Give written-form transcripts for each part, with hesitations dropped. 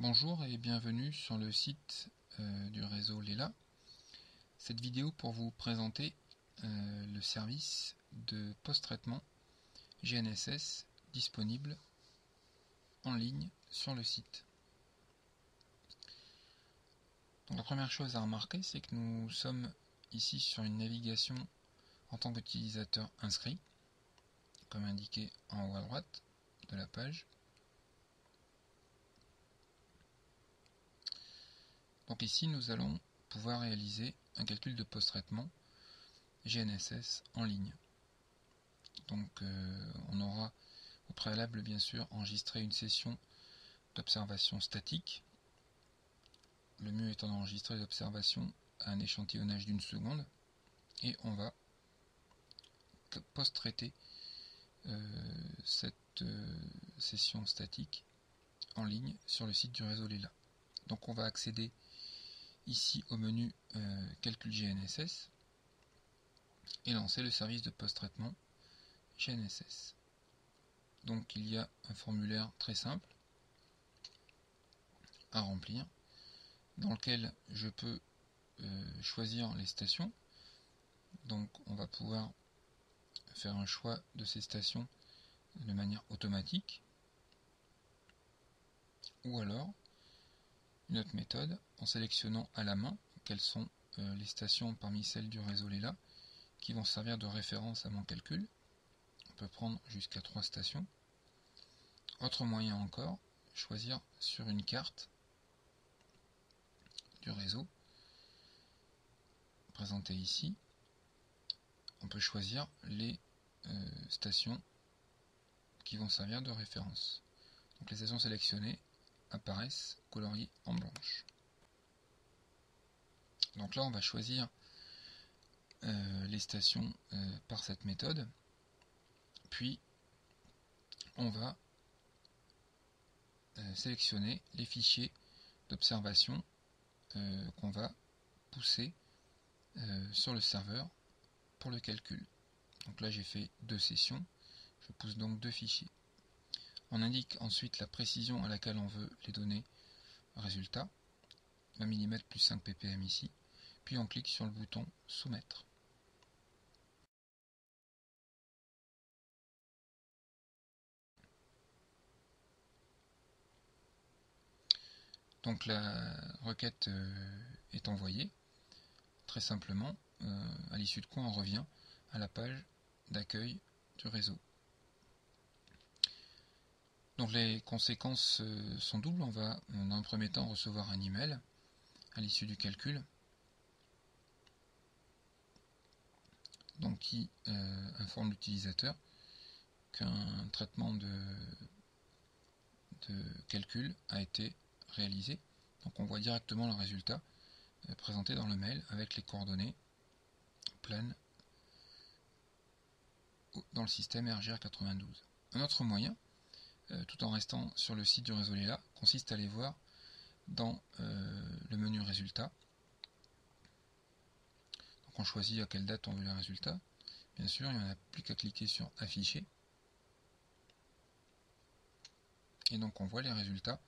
Bonjour et bienvenue sur le site du réseau Lela. Cette vidéo pour vous présenter le service de post-traitement GNSS disponible en ligne sur le site. Donc, la première chose à remarquer, c'est que nous sommes ici sur une navigation en tant qu'utilisateur inscrit, comme indiqué en haut à droite de la page. Donc ici, nous allons pouvoir réaliser un calcul de post-traitement GNSS en ligne. Donc on aura au préalable bien sûr enregistré une session d'observation statique. Le mieux étant d'enregistrer l'observation à un échantillonnage d'une seconde. Et on va post-traiter cette session statique en ligne sur le site du réseau Lela. Donc on va accéder ici au menu calcul GNSS et lancer le service de post-traitement GNSS. Donc il y a un formulaire très simple à remplir dans lequel je peux choisir les stations. Donc on va pouvoir faire un choix de ces stations de manière automatique, ou alors une autre méthode en sélectionnant à la main quelles sont les stations parmi celles du réseau Lela qui vont servir de référence à mon calcul. On peut prendre jusqu'à 3 stations. Autre moyen encore, choisir sur une carte du réseau présentée ici. On peut choisir les stations qui vont servir de référence. Donc les stations sélectionnées apparaissent coloriées en blanche. Donc là on va choisir les stations par cette méthode, puis on va sélectionner les fichiers d'observation qu'on va pousser sur le serveur pour le calcul. Donc là j'ai fait 2 sessions, je pousse donc 2 fichiers. On indique ensuite la précision à laquelle on veut les données résultats, 20 mm plus 5 ppm ici, puis on clique sur le bouton soumettre. Donc la requête est envoyée, très simplement, à l'issue de quoi on revient à la page d'accueil du réseau. Donc les conséquences sont doubles. On va dans un premier temps recevoir un email à l'issue du calcul, donc qui informe l'utilisateur qu'un traitement de calcul a été réalisé. Donc on voit directement le résultat présenté dans le mail avec les coordonnées pleines dans le système RGR92. Un autre moyen, tout en restant sur le site du réseau Lela, consiste à aller voir dans le menu résultats. Donc on choisit à quelle date on veut les résultats. Bien sûr, il n'y en a plus qu'à cliquer sur afficher. Et donc on voit les résultats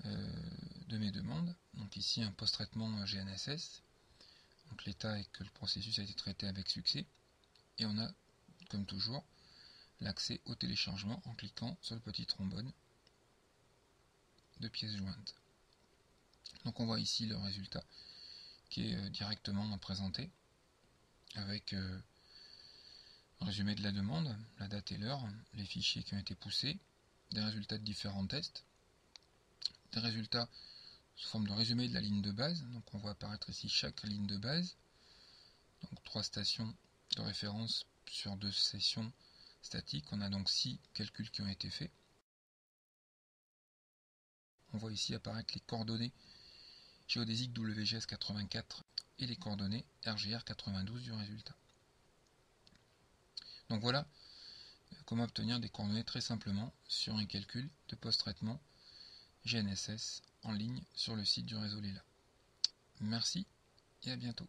de mes demandes. Donc ici un post-traitement GNSS. Donc l'état est que le processus a été traité avec succès. Et on a, comme toujours, l'accès au téléchargement en cliquant sur le petit trombone de pièces jointes. Donc on voit ici le résultat qui est directement présenté avec un résumé de la demande, la date et l'heure, les fichiers qui ont été poussés, des résultats de différents tests, des résultats sous forme de résumé de la ligne de base. Donc on voit apparaître ici chaque ligne de base, donc 3 stations de référence sur 2 sessions statiques. On a donc 6 calculs qui ont été faits. On voit ici apparaître les coordonnées géodésiques WGS84 et les coordonnées RGR92 du résultat. Donc voilà comment obtenir des coordonnées très simplement sur un calcul de post-traitement GNSS en ligne sur le site du réseau Lela. Merci et à bientôt.